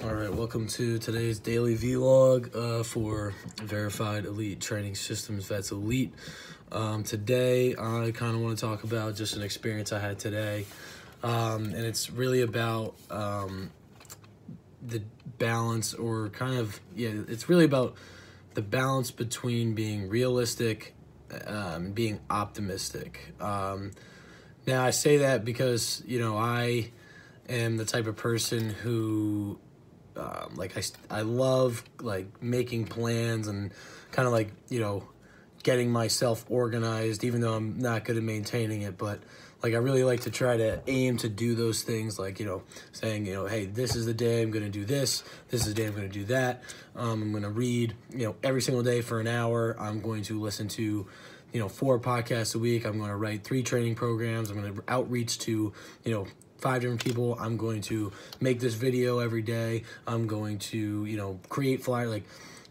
Alright, welcome to today's daily vlog for Verified Elite Training Systems, VETSELITE. Today, I kind of want to talk about just an experience I had today, and it's really about the balance, or it's really about the balance between being realistic and being optimistic. Now, I say that because, I am the type of person who I love making plans and kind of getting myself organized, even though I'm not good at maintaining it. But I really like to try to aim to do those things, saying, hey, this is the day I'm going to do this. This is the day I'm going to do that. I'm going to read, every single day for an hour. I'm going to listen to 4 podcasts a week. I'm going to write 3 training programs. I'm going to outreach to, 5 different people. I'm going to make this video every day. I'm going to, create flyers,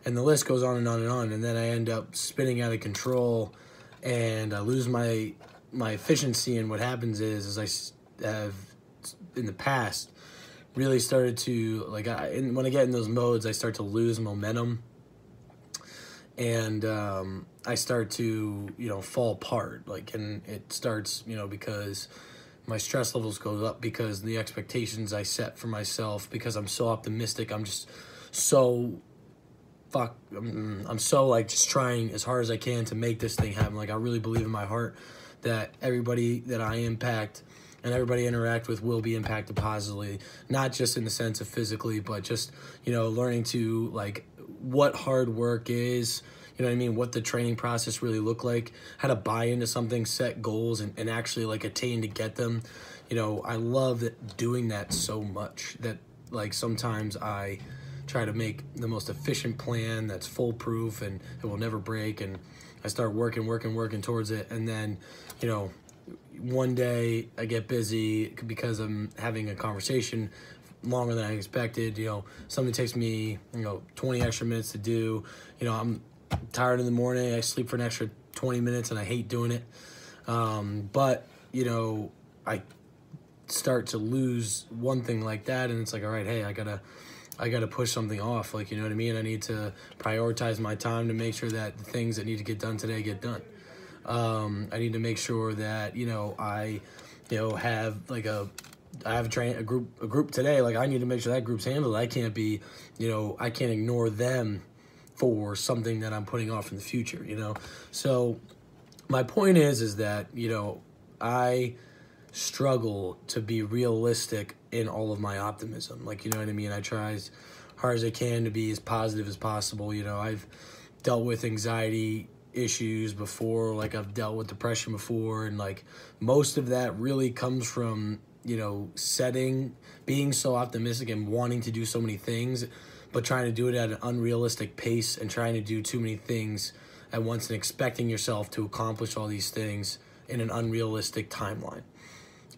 and the list goes on and on and on. And then I end up spinning out of control and I lose my efficiency. And what happens is I have in the past really started to, when I get in those modes, I start to lose momentum. And I start to, fall apart, and it starts, because my stress levels go up because the expectations I set for myself, because I'm so optimistic. I'm just so I'm so just trying as hard as I can to make this thing happen. I really believe in my heart that everybody that I impact and everybody I interact with will be impacted positively, not just in the sense of physically, but just, learning to what hard work is, what the training process really look like, how to buy into something, set goals, and actually attain to get them. I love doing that so much that sometimes I try to make the most efficient plan that's foolproof and it will never break, and I start working towards it. And then, one day I get busy because I'm having a conversation longer than I expected. Something takes me, 20 extra minutes to do. I'm tired in the morning. I sleep for an extra 20 minutes and I hate doing it. But, I start to lose one thing like that, and it's all right, hey, I gotta push something off. I need to prioritize my time to make sure that the things that need to get done today get done. I need to make sure that, I have I have a group today. I need to make sure that group's handled. I can't be, I can't ignore them for something that I'm putting off in the future, So my point is that, I struggle to be realistic in all of my optimism. I try as hard as I can to be as positive as possible. I've dealt with anxiety issues before, I've dealt with depression before, and most of that really comes from, being so optimistic and wanting to do so many things, but trying to do it at an unrealistic pace and trying to do too many things at once and expecting yourself to accomplish all these things in an unrealistic timeline.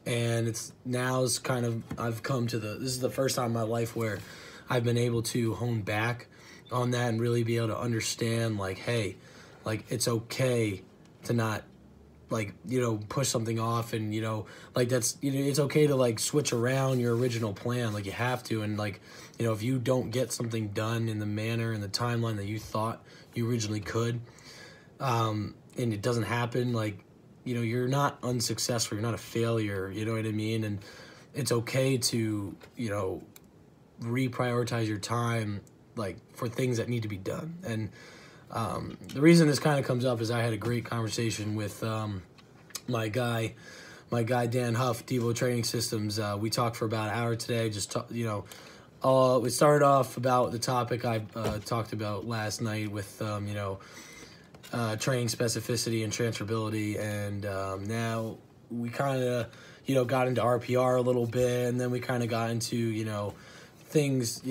And I've come to this is the first time in my life where I've been able to hone back on that and really be able to understand, hey, it's okay to not, push something off, and, that's, it's okay to, switch around your original plan, you have to, and, if you don't get something done in the manner and the timeline that you thought you originally could, and it doesn't happen, you're not unsuccessful, you're not a failure, you know what I mean? And it's okay to, reprioritize your time, for things that need to be done. And the reason this kind of comes up is I had a great conversation with my guy Dan Huff, Devo Training Systems. We talked for about an hour today. We started off about the topic I talked about last night with training specificity and transferability, and now we kind of got into RPR a little bit, and then we kind of got into things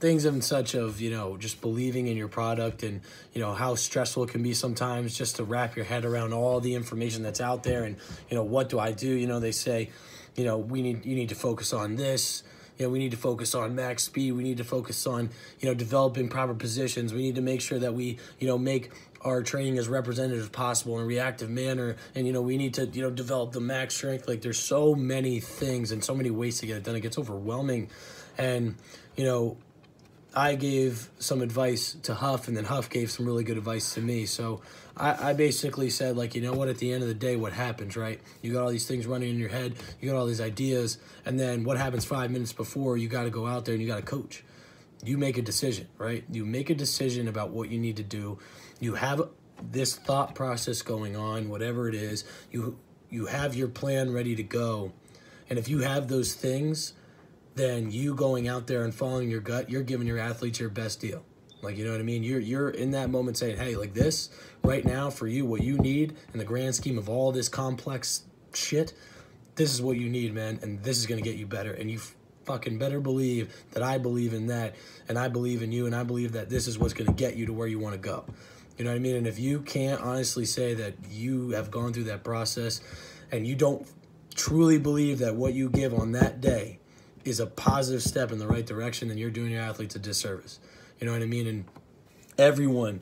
things and such of, just believing in your product, and, how stressful it can be sometimes just to wrap your head around all the information that's out there. And, what do I do? They say, you need to focus on this, we need to focus on max speed. We need to focus on, developing proper positions. We need to make sure that we, make our training as representative as possible in a reactive manner. And, we need to, develop the max strength. Like, there's so many things and so many ways to get it done. It gets overwhelming. And, I gave some advice to Huff, and then Huff gave some really good advice to me. So I basically said, like, what, at the end of the day, what happens, right? You got all these things running in your head, you got all these ideas, and then what happens 5 minutes before? You got to go out there and you got to coach. You make a decision, right? You make a decision about what you need to do. You have this thought process going on, whatever it is. You have your plan ready to go. And if you have those things, then you going out there and following your gut, you're giving your athletes your best deal. Like, you know what I mean? You're in that moment saying, hey, like, this right now for you, what you need in the grand scheme of all this complex shit, this is what you need, man, and this is going to get you better. And you fucking better believe that I believe in that, and I believe in you, and I believe that this is what's going to get you to where you want to go. You know what I mean? And if you can't honestly say that you have gone through that process and you don't truly believe that what you give on that day is a positive step in the right direction, then you're doing your athletes a disservice. You know what I mean? And everyone,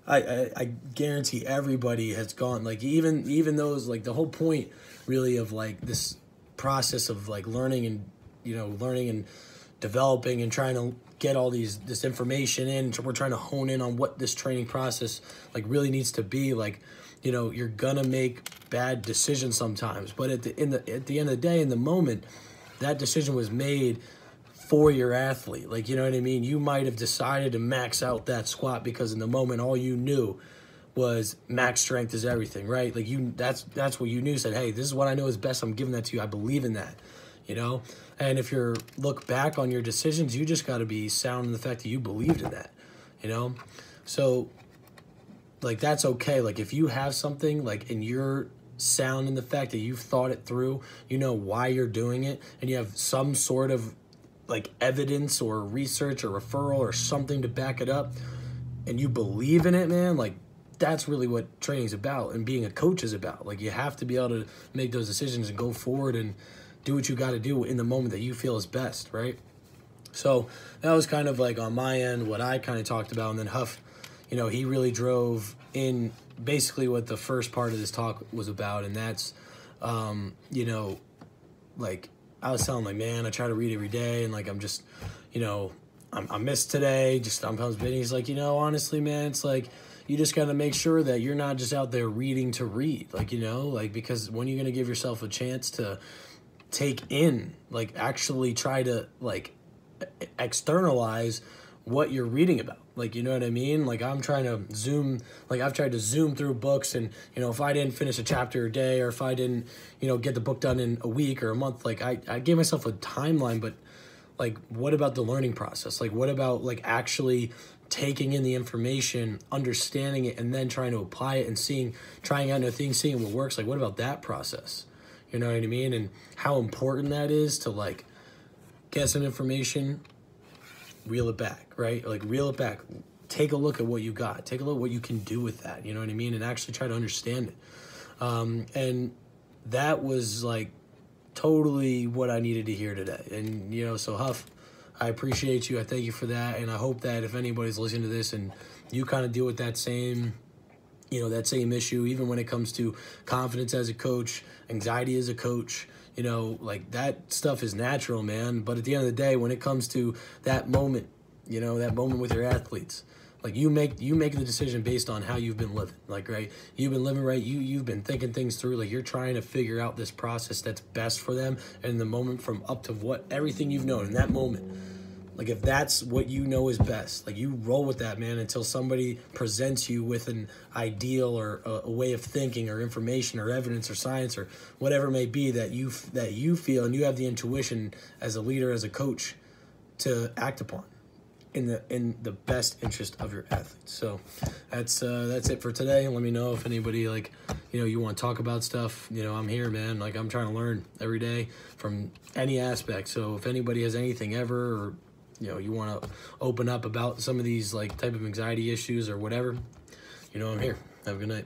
I guarantee everybody has gone, like, even those, like, the whole point really of, like, this process of, like, learning and developing and trying to get all this information in. So we're trying to hone in on what this training process, like, really needs to be. Like, you're gonna make bad decisions sometimes, but at the end of the day, in the moment, that decision was made for your athlete. Like, you know what I mean? You might have decided to max out that squat because in the moment all you knew was max strength is everything, right? Like, that's what you knew. Said, hey, this is what I know is best. I'm giving that to you. I believe in that, And if you look back on your decisions, you just got to be sound in the fact that you believed in that, So, like, that's okay. Like, if you have something, like, and you're sound in the fact that you've thought it through, you know why you're doing it, and you have some sort of, like, evidence or research or referral or something to back it up, and you believe in it, man, like, that's really what training's about and being a coach is about. Like, you have to be able to make those decisions and go forward and do what you got to do in the moment that you feel is best, right? So that was kind of, like, on my end what I kind of talked about. And then Huff, he really drove in basically what the first part of this talk was about, and that's, like, I was telling, like, man, I try to read every day, and, like, I'm just, I missed today, just sometimes busy. He's like, honestly, man, it's like, you just got to make sure that you're not just out there reading to read, like, like, because when you're going to give yourself a chance to take in, like, actually try to, like, externalize what you're reading about. Like, you know what I mean? Like, I'm trying to zoom, like, I've tried to zoom through books, and, if I didn't finish a chapter a day, or if I didn't, get the book done in a week or a month, like, I gave myself a timeline, but, like, what about the learning process? Like, what about, like, actually taking in the information, understanding it, and then trying to apply it and trying out new things, seeing what works? Like, what about that process? You know what I mean? And how important that is to, like, get some information, reel it back, right? Like, reel it back. Take a look at what you got. Take a look at what you can do with that, you know what I mean? And actually try to understand it. And that was, like, totally what I needed to hear today. And, so Huff, I appreciate you. I thank you for that. And I hope that if anybody's listening to this and you kind of deal with that same, that same issue, even when it comes to confidence as a coach, anxiety as a coach, like, that stuff is natural, man. But at the end of the day, when it comes to that moment, that moment with your athletes, like, you make the decision based on how you've been living, like, right? You've been living right. You've been thinking things through, like, you're trying to figure out this process that's best for them in the moment, from up to everything you've known in that moment. Like, if that's what you know is best, like, you roll with that, man, until somebody presents you with an ideal or a way of thinking or information or evidence or science or whatever it may be that you feel, and you have the intuition as a leader, as a coach, to act upon in the best interest of your athletes. So that's it for today. Let me know if anybody, like, you want to talk about stuff. I'm here, man. Like, I'm trying to learn every day from any aspect. So if anybody has anything ever, or you want to open up about some of these, like, type of anxiety issues or whatever, I'm here. Have a good night.